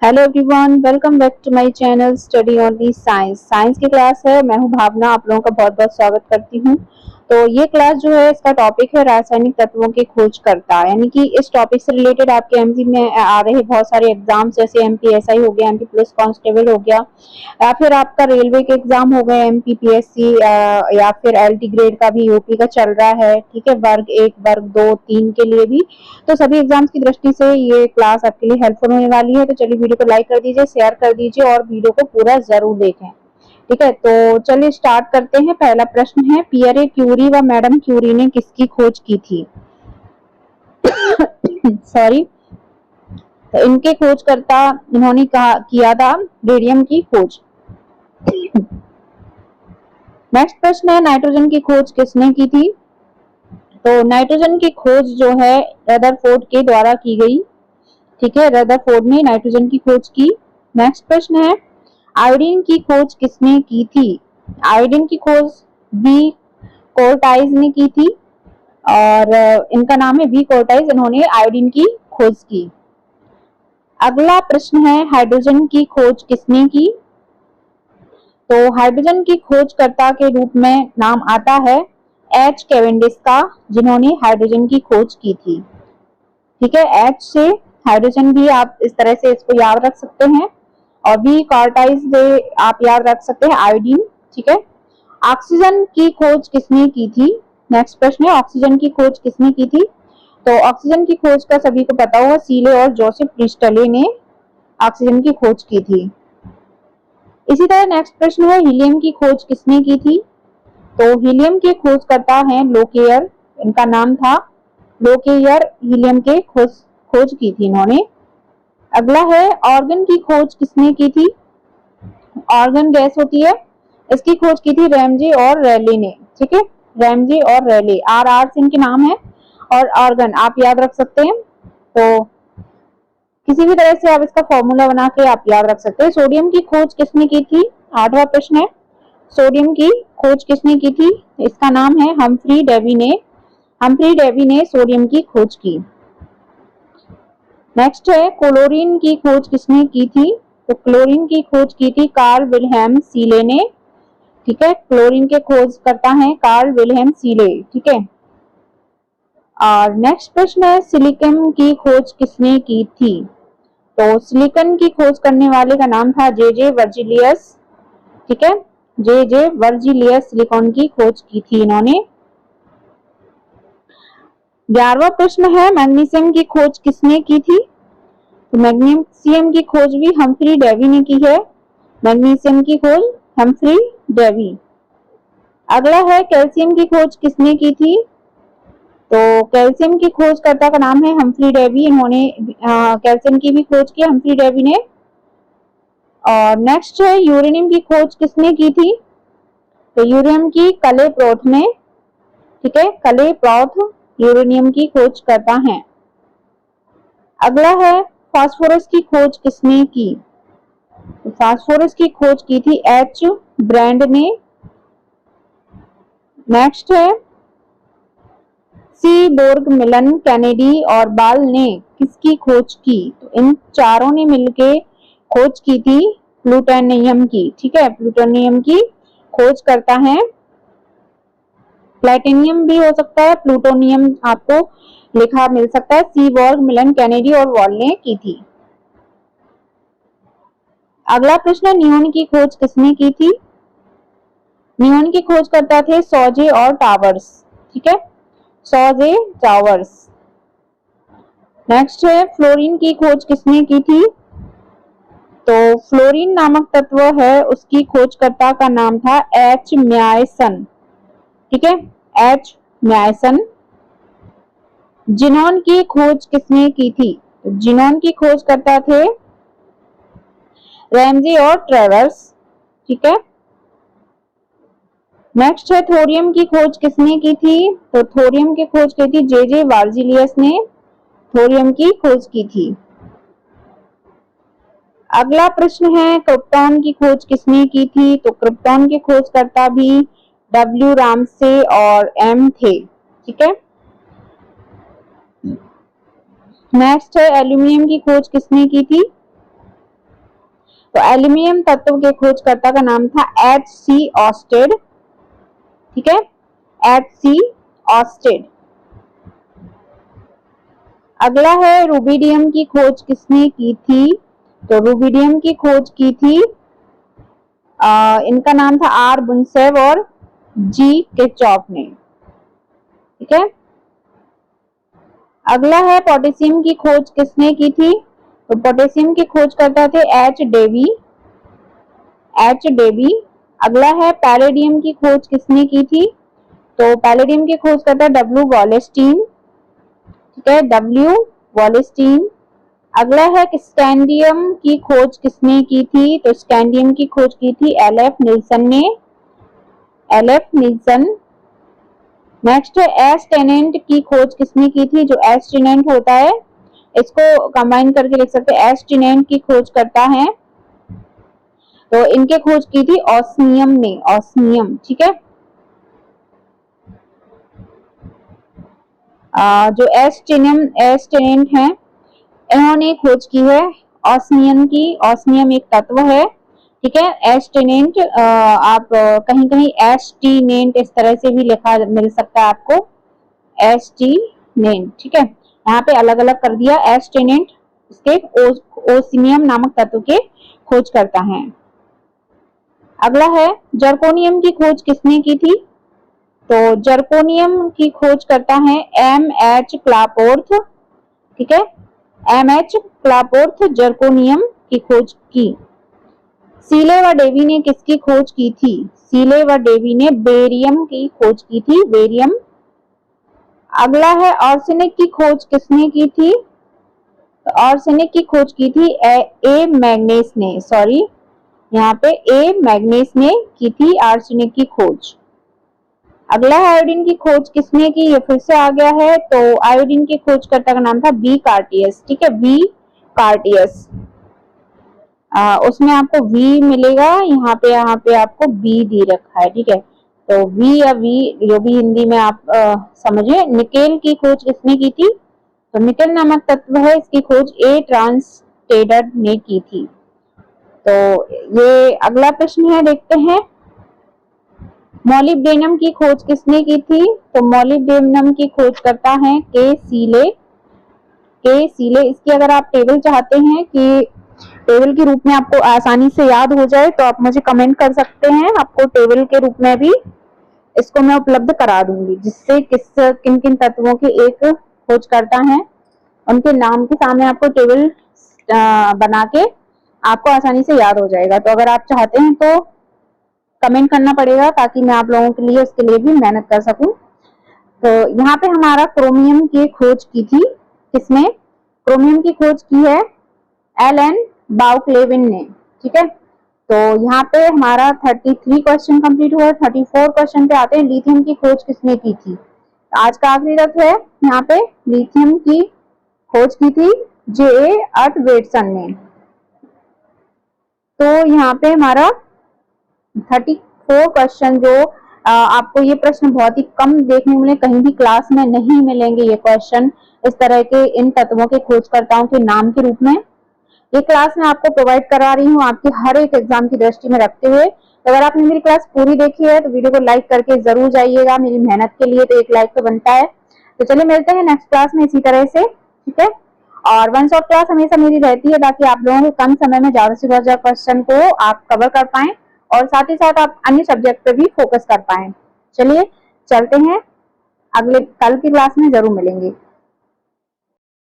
Hello everyone, welcome back to my channel study only science. Science की class है। मैं हूं भावना, आप लोगों का बहुत बहुत स्वागत करती हूं। तो ये क्लास जो है, इसका टॉपिक है रासायनिक तत्वों की खोजकर्ता। यानी कि इस टॉपिक से रिलेटेड आपके एमपी में आ रहे बहुत सारे एग्जाम्स, जैसे एमपीएसआई हो गया, एमपी पुलिस कांस्टेबल हो गया, या फिर आपका रेलवे के एग्जाम हो गए, एमपीपीएससी, या फिर एलटी ग्रेड का भी यूपी का चल रहा है। ठीक है, वर्ग 1, वर्ग 2, 3 के लिए भी। तो सभी एग्जाम्स की दृष्टि से ये क्लास आपके लिए हेल्पफुल होने वाली है। तो चलिए वीडियो को लाइक कर दीजिए, शेयर कर दीजिए और वीडियो को पूरा जरूर देखें। ठीक है, तो चलिए स्टार्ट करते हैं। पहला प्रश्न है, पियरे क्यूरी व मैडम क्यूरी ने किसकी खोज की थी? सॉरी। तो इनके खोजकर्ता, इन्होंने कहा किया था रेडियम की खोज। नेक्स्ट प्रश्न है, नाइट्रोजन की खोज किसने की थी? तो नाइट्रोजन की खोज जो है रदरफोर्ड के द्वारा की गई। ठीक है, रदरफोर्ड ने नाइट्रोजन की खोज की। नेक्स्ट प्रश्न है, आयोडीन की खोज किसने की थी? आयोडीन की खोज बी कोर्टाइज ने की थी, और इनका नाम है बी कोर्टाइज। इन्होंने आयोडीन की खोज की। अगला प्रश्न है, हाइड्रोजन की खोज किसने की? तो हाइड्रोजन की खोजकर्ता के रूप में नाम आता है एच कैवेंडिश का, जिन्होंने हाइड्रोजन की खोज की थी। ठीक है, एच से हाइड्रोजन भी आप इस तरह से इसको याद रख सकते हैं, और बी कार्टाइज आप याद रख सकते हैं आयोडीन। ठीक है, ऑक्सीजन की खोज किसने की थी? नेक्स्ट प्रश्न है, ऑक्सीजन की खोज किसने की थी? तो ऑक्सीजन की खोज का सभी को पता होगा, सीले और जोसेफ प्रिस्टले ने ऑक्सीजन की खोज की थी। इसी तरह नेक्स्ट प्रश्न है, हीलियम की खोज किसने की थी? तो हीलियम के खोजकर्ता हैं लोकेयर। इनका नाम था लोकेयर। हीलियम के खोज की थी इन्होंने। अगला है, ऑर्गन की खोज किसने की थी? ऑर्गन गैस होती है, इसकी खोज की थी रैमजे और रैले ने। ठीक है, रैमजे और रैले, आर आर से इनके नाम है, और ऑर्गन आप याद रख सकते हैं। तो किसी भी तरह से आप इसका फॉर्मूला बना के आप याद रख सकते हैं। सोडियम की खोज किसने की थी? आठवां प्रश्न है, सोडियम की खोज किसने की थी? इसका नाम है हम्फ्री डेवी ने। हम्फ्री डेवी ने सोडियम की खोज की। नेक्स्ट है, क्लोरीन की खोज किसने की थी? तो क्लोरीन की खोज की थी कार्ल विल्हेम सीले ने। ठीक है, क्लोरीन के खोज करता है कार्ल विल्हेम सीले। ठीक है, और नेक्स्ट प्रश्न है, सिलिकन की खोज किसने की थी? तो सिलिकन की खोज करने वाले का नाम था जे जे वर्जिलियस। ठीक है, जे जे वर्जिलियस सिलिकॉन की खोज की थी इन्होंने। 11वां प्रश्न है, मैग्नीशियम की खोज किसने की थी? तो मैग्नीशियम की खोज भी हम्फ्री डेवी ने की है। मैग्नीशियम की खोज हम्फ्री डेवी। अगला है, कैल्शियम की खोज किसने की थी? तो कैल्शियम की खोजकर्ता का नाम है हम्फ्री डेवी। इन्होंने कैल्शियम की भी खोज की हम्फ्री डेवी ने। और नेक्स्ट है, यूरेनियम की खोज किसने की थी? तो यूरेनियम की कले प्रोथ ने। ठीक है, कले प्रोथ यूरेनियम की खोज करता है। अगला है, फास्फोरस की खोज किसने की? तो फास्फोरस की खोज की थी एच ब्रांड ने। नेक्स्ट है, सी बोर्ग मिलन कैनेडी और बाल ने किसकी खोज की? तो इन चारों ने मिलकर खोज की थी प्लूटोनियम की। ठीक है, प्लूटोनियम की खोज करता है। प्लेटिनियम भी हो सकता है, प्लूटोनियम आपको लिखा मिल सकता है। सी बोर्ग मिलन कैनेडी और वॉल ने की थी। अगला प्रश्न, नियोन की खोज किसने की थी? नियोन की खोज करता थे सॉजे और टावर्स। ठीक है, सॉजे टावर्स। नेक्स्ट है, फ्लोरीन की खोज किसने की थी? तो फ्लोरीन नामक तत्व है, उसकी खोजकर्ता का नाम था एच म्यायसन। ठीक है, एच म्यायसन। जिनोन की खोज किसने की थी? तो जिनोन की खोज करता थे रैमजे और ट्रेवर्स। ठीक है, नेक्स्ट है, थोरियम की खोज किसने की थी? तो थोरियम की खोज की थी जे जे वार्जिलियस ने। थोरियम की खोज की थी। अगला प्रश्न है, क्रिप्टॉन की खोज किसने की थी? तो क्रिप्टॉन के खोजकर्ता भी डब्ल्यू रामसे और एम थे। ठीक है, नेक्स्ट है, एल्यूमिनियम की खोज किसने की थी? तो एल्यूमिनियम तत्व के खोजकर्ता का नाम था H.C. ऑस्टेड। ठीक है, H.C. ऑस्टेड। अगला है रूबिडियम की खोज किसने की थी? तो रूबिडियम की खोज की थी इनका नाम था आर बुनसेव और जी किरचॉफ ने। ठीक है, अगला है पोटेशियम की खोज किसने की थी? तो पोटेशियम की खोज करता थे एच डेवी। अगला है पैलेडियम की खोज किसने की थी? तो पैलेडियम की खोज करता है डब्ल्यू वॉलेस्टीन। ठीक है, डब्ल्यू वॉलेस्टीन। अगला है स्कैंडियम की खोज किसने की थी? तो स्कैंडियम की खोज की थी एल.एफ. निल्सन ने। नेक्स्ट है एस्टेनेंट की खोज किसने की थी? जो एस्टेनेंट होता है इसको कंबाइन करके लिख सकते हैं, एस्टेनेंट की खोज करता है। तो इनके खोज की थी ऑस्मियम ने, ऑस्मियम। ठीक है, जो एस्टेनेंट है इन्होंने खोज की है ऑस्मियम की। ऑस्मियम एक तत्व है। ठीक है, एस्टेनेंट आप कहीं कहीं एस्टीनेंट इस तरह से भी लिखा मिल सकता है आपको, एस्टीनेंट। ठीक है, यहाँ पे अलग अलग कर दिया। एस्टेनेंट इसके ओस्मियम नामक तत्व के खोज करता है। अगला है जर्कोनियम की खोज किसने की थी? तो जर्कोनियम की खोज करता है M.H. क्लापोर्थ। ठीक है, M.H. क्लापोर्थ जर्कोनियम की खोज की। सीले व डेवी ने किसकी खोज की थी? सीले व डेवी ने बेरियम की खोज की थी, बेरियम। अगला है आर्सेनिक की खोज किसने की थी? तो आर्सेनिक की खोज की थी ए मैग्नेस ने, सॉरी यहाँ पे ए मैग्नेस ने की थी आर्सेनिक की खोज। अगला है आयोडीन की खोज किसने की? ये फिर से आ गया है। तो आयोडीन के खोजकर्ता का नाम था बी कार्टियस। ठीक है, बी कार्टियस। उसमें आपको V मिलेगा, यहाँ पे आपको B दे रखा है। ठीक है, तो V या V जो भी हिंदी में आप समझे। निकेल की खोज किसने की थी? तो निकेल नामक तत्व है, इसकी खोज ए ट्रांसटेडर ने की थी। तो ये अगला प्रश्न है, देखते हैं। मॉलिब्डेनम की खोज किसने की थी? तो मॉलिब्डेनम की खोज करता है के सीले। इसकी अगर आप टेबल चाहते हैं कि टेबल के रूप में आपको आसानी से याद हो जाए तो आप मुझे कमेंट कर सकते हैं, आपको टेबल के रूप में भी इसको मैं उपलब्ध करा दूंगी, जिससे किन किन तत्वों की एक खोज करता है उनके नाम के सामने आपको टेबल बना के आपको आसानी से याद हो जाएगा। तो अगर आप चाहते हैं तो कमेंट करना पड़ेगा, ताकि मैं आप लोगों के लिए उसके लिए भी मेहनत कर सकूं। तो यहाँ पे हमारा क्रोमियम की खोज की थी किसने? क्रोमियम की खोज की है एल.एन. बाउक्लेविन ने। ठीक है, तो यहाँ पे हमारा 33 क्वेश्चन कंप्लीट हुआ। 34 क्वेश्चन पे आते हैं। लिथियम की खोज किसने की थी? आज का आखिरी तत्व है, यहाँ पे लिथियम की खोज की थी जे अर्थवेटसन ने। तो यहाँ पे हमारा 34 क्वेश्चन जो आपको ये प्रश्न बहुत ही कम देखने मिले, कहीं भी क्लास में नहीं मिलेंगे ये क्वेश्चन इस तरह के इन तत्वों के खोजकर्ताओं के नाम के रूप में। ये क्लास मैं आपको प्रोवाइड करा रही हूँ आपकी हर एक एग्जाम की दृष्टि में रखते हुए। तो अगर आपने मेरी क्लास पूरी देखी है तो वीडियो को लाइक करके जरूर जाइएगा, मेरी मेहनत के लिए तो एक लाइक तो बनता है। तो चलिए मिलते हैं नेक्स्ट क्लास में इसी तरह से। ठीक है, और वन शॉट क्लास हमेशा मेरी रहती है ताकि आप लोगों को कम समय में ज्यादा से ज्यादा क्वेश्चन को आप कवर कर पाए और साथ ही साथ आप अन्य सब्जेक्ट पे भी फोकस कर पाए। चलिए चलते हैं, अगले कल की क्लास में जरूर मिलेंगे।